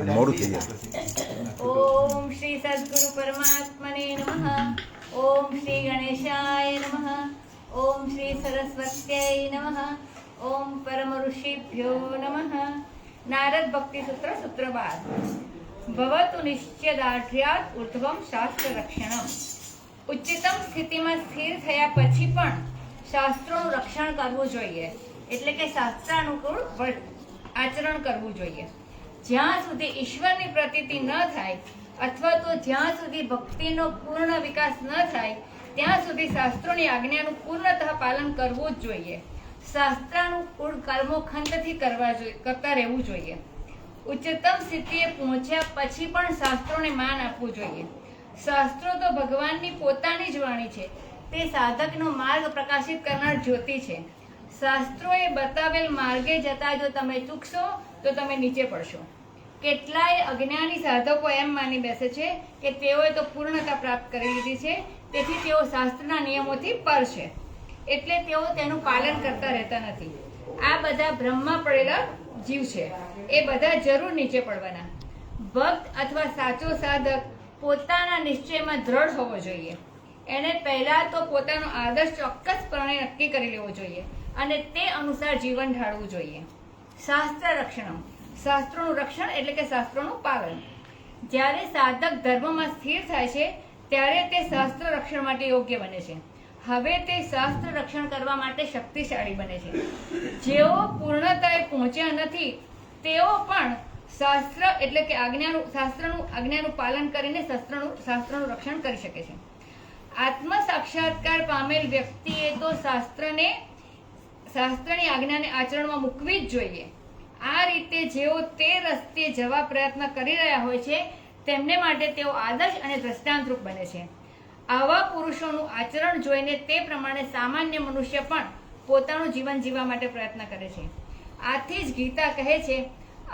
મોડું થઈ જાય. ઓમ શ્રી સદગુરુ પરમાત્મને નમઃ. ઓમ શ્રી ગણેશાય નમઃ. ઓમ શ્રી સરસ્વત્यै નમઃ. ઓમ પરમ ઋષિભ્યો નમઃ. નારદ ભક્તિ સૂત્ર સૂત્ર 12 ભવતુ નિશ્ચયદાઢ્યાત ઉર્ધ્વમ શાસ્ત્ર રક્ષણમ. ઉચ્ચતમ સ્થિતિમાં સ્થિર થયા પછી પણ શાસ્ત્રોનું રક્ષણ કરવું જોઈએ, એટલે કે શાસ્ત્રાનુકૂળ આચરણ કરવું જોઈએ. જ્યાં સુધી ઈશ્વરની પ્રતીતિ ન થાય અથવા તો જ્યાં સુધી ભક્તિનો પૂર્ણ વિકાસ ન થાય ત્યાં સુધી શાસ્ત્રોની આજ્ઞાનું પૂર્ણતઃ પાલન કરવું જ જોઈએ. શાસ્ત્રાનુકૂળ કર્મો ખંતથી કરતા રહેવું જોઈએ. ઉચ્ચતમ સ્થિતિએ પહોંચ્યા પછી પણ શાસ્ત્રોને માન આપવું જોઈએ. શાસ્ત્રો તો ભગવાનની પોતાની જ વાણી છે. તે સાધકનો માર્ગ પ્રકાશિત કરનાર જ્યોતિ છે. શાસ્ત્રોએ બતાવેલ માર્ગે જતા જો તમે ચૂકશો તો તમે નીચે પડશો. કેટલાય અજ્ઞાની સાધકો એમ માની બેસે છે કે તેઓએ તો પૂર્ણતા પ્રાપ્ત કરી લીધી છે, તેથી તેઓ શાસ્ત્રના નિયમોથી પર છે, એટલે તેઓ તેનું પાલન કરતા રહેતા નથી. આ બધા ભ્રમમાં પડેલા જીવ છે. એ બધા જરૂર નીચે પડવાના. ભક્ત અથવા સાચો સાધક પોતાના નિશ્ચયમાં દ્રઢ હોવો જોઈએ. એને પહેલા તો પોતાનો આદર્શ ચોક્કસપણે નક્કી કરી લેવો જોઈએ અને તે અનુસાર જીવન ઢાળવું જોઈએ. શાસ્ત્ર રક્ષણમ, શાસ્ત્રોનું રક્ષણ એટલે કે શાસ્ત્રોનું પાલન. જ્યારે સાધક ધર્મમાં સ્થિર થાય છે ત્યારે તે શાસ્ત્ર રક્ષણ માટે યોગ્ય બને છે. હવે તે શાસ્ત્ર રક્ષણ કરવા માટે શક્તિશાળી બને છે. જેઓ પૂર્ણતાએ પહોંચ્યા નથી તેઓ પણ શાસ્ત્ર એટલે કે આજ્ઞાનું પાલન કરીને શાસ્ત્રનું રક્ષણ કરી શકે છે. આત્મ સાક્ષાત્કાર પામેલ વ્યક્તિએ તો શાસ્ત્રની આજ્ઞાને આચરણમાં મૂકવી જ જોઈએ. આ રીતે જેઓ તે રસ્તે જવા પ્રયત્ન કરી રહ્યા હોય છે તેમને માટે તેઓ આદર્શ અને દ્રષ્ટાંતરૂપ બને છે. આવા પુરુષોનું આચરણ જોઈને તે પ્રમાણે સામાન્ય મનુષ્ય પણ પોતાનું જીવન જીવવા માટે પ્રયત્ન કરે છે. આથી જ ગીતા કહે છે,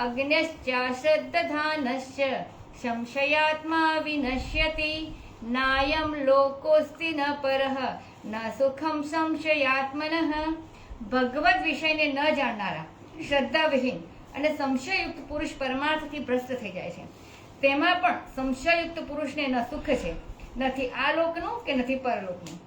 અજ્ઞશ્ચાશ્રદ્ધાનશ્ચ સંશયાત્મા વિનશ્યતિ નાયમ લોકોસ્તિ ન પરઃ ન સુખમ સંશયાત્મનઃ. ભગવદ વિષયને ન જાણનારા, શ્રદ્ધાવિહીન અને સંશયયુક્ત પુરુષ પરમાર્થથી ભ્રષ્ટ થઈ જાય છે. તેમાં પણ સંશયયુક્ત પુરુષને ન સુખ છે, નથી આ લોકનું કે નથી પરલોકનું.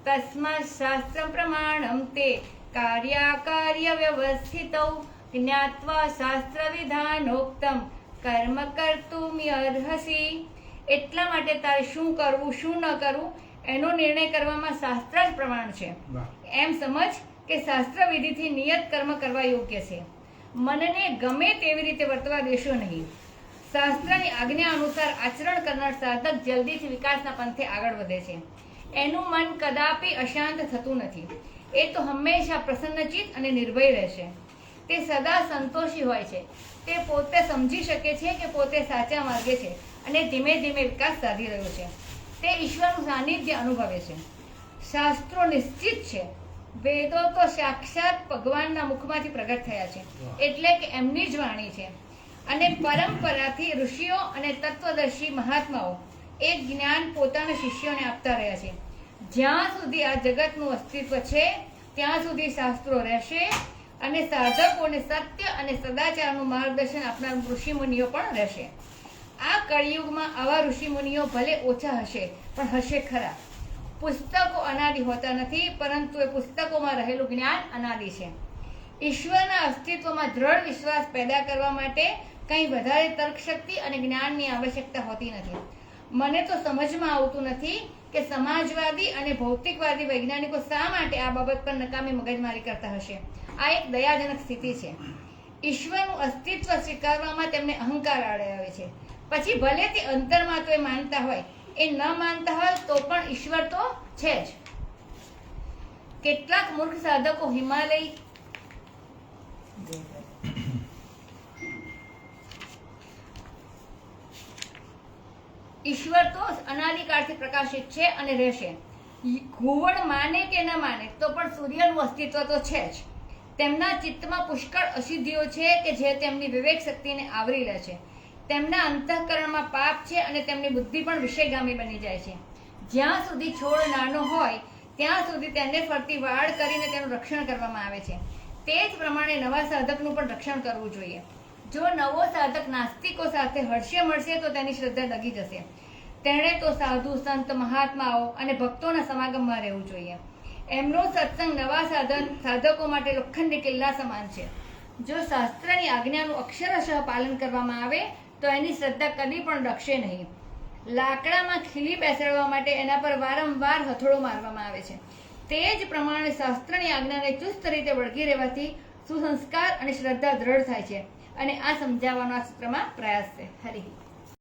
તસ્માत् શાસ્ત્ર પ્રમાણમ તે કાર્યાકાર્ય વ્યવસ્થિતૌ જ્ઞાત્વા શાસ્ત્ર વિધાનોક્તમ કર્મ કર્તુમ્યર્હસી. એટલા માટે તારે શું કરવું શું ન કરવું એનો નિર્ણય કરવામાં શાસ્ત્ર જ પ્રમાણ છે. એમ સમજ કે શાસ્ત્ર વિધિથી નિયત કર્મ કરવા યોગ્ય છે. મનને ગમે તેવી રીતે વર્તવા દેશો નહીં. શાસ્ત્રની આજ્ઞા અનુસાર આચરણ કરનાર સાધક જલ્દીથી વિકાસના પંથે આગળ વધે છે. એનું મન કદાપી અશાંત થતું નથી. એ તો હંમેશા પ્રસન્નચિત્ત અને નિર્ભય રહેશે. તે સદા સંતોષી હોય છે. તે પોતે સમજી શકે છે કે પોતે સાચા માર્ગે છે અને ધીમે ધીમે વિકાસ સાધી રહ્યો છે. તે ઈશ્વરનું સાનિધ્ય અનુભવે છે. શાસ્ત્રો નિશ્ચિત છે. વેદો તો સાક્ષાત ભગવાનના મુખમાંથી પ્રગટ થયા છે, એટલે કે એમની જ વાણી છે. અને પરંપરાથી ઋષિઓ અને તત્વદર્શી મહાત્માઓ એ જ્ઞાન પોતાના શિષ્યોને આપતા રહ્યા છે. જ્યાં સુધી આ જગતનું અસ્તિત્વ છે ત્યાં સુધી શાસ્ત્રો રહેશે અને સાધકોને સત્ય અને સદાચારનું માર્ગદર્શન આપનાર ઋષિમુનિઓ પણ રહેશે. આ કળિયુગમાં આવા ઋષિમુનિઓ ભલે ઓછા હશે પણ હશે ખરા. પુસ્તકો અનાદિ હોતા નથી, પરંતુ એ પુસ્તકોમાં રહેલું જ્ઞાન અનાદિ છે. ઈશ્વરના અસ્તિત્વમાં દ્રઢ વિશ્વાસ પેદા કરવા માટે કંઈ વધારે તર્કશક્તિ અને જ્ઞાનની આવશ્યકતા હોતી નથી. મને તો સમજમાં આવતું નથી કે સમાજવાદી અને ભૌતિકવાદી વૈજ્ઞાનિકો શા માટે આ બાબત પર નકામી મગજમારી કરતા હશે. આ એક દયાજનક સ્થિતિ છે. ઈશ્વરનું અસ્તિત્વ સ્વીકારવામાં તેમને અહંકાર આડે આવે છે. પછી ભલે તે અંતરમાં તો એ માનતા હોય, એ ન માનતા હોય તો પણ ઈશ્વર તો છે જ. કેટલાક મૂર્ખ સાધકો હિમાલય ઈશ્વર તો અનાદિકાળથી પ્રકાશિત છે અને રહેશે. ઘુવડ માને કે ન માને તો પણ સૂર્યનું અસ્તિત્વ તો છે જ. તેમના ચિત્તમાં પુષ્કળ અશુદ્ધિઓ છે કે જે તેમની વિવેક શક્તિને આવરી લે છે. તેમના અંતઃકરણમાં પાપ છે અને તેમની બુદ્ધિ પણ વિષયગામી બની જાય છે. જ્યાં સુધી છોડ નાનો હોય ત્યાં સુધી તેને ફરતી વાડ કરીને તેનું રક્ષણ કરવામાં આવે છે. તે જ પ્રમાણે નવા સાધકનું પણ રક્ષણ કરવું જોઈએ. જો નવો સાધક નાસ્તિકો સાથે હળશે મળશે તો તેની શ્રદ્ધા ડગી જશે. તેણે તો સાધુ સંત મહાત્માઓ અને ભક્તોના સમાગમમાં રહેવું જોઈએ. એમનો સત્સંગ નવા સાધકો માટે લોખંડી કિલ્લા સમાન છે. જો શાસ્ત્રની આજ્ઞાનું અક્ષરશઃ પાલન કરવામાં આવે તો એની શ્રદ્ધા કદી પણ ડગશે નહીં. લાકડામાં ખીલી બેસાડવા માટે એના પર વારંવાર હથોડો મારવામાં આવે છે. તે જ પ્રમાણે શાસ્ત્રની આજ્ઞાને ચુસ્ત રીતે વળગી રહેવાથી સુસંસ્કાર અને શ્રદ્ધા દ્રઢ થાય છે. અને આ સમજાવવાનો આ સૂત્રમાં પ્રયાસ છે. હરિ.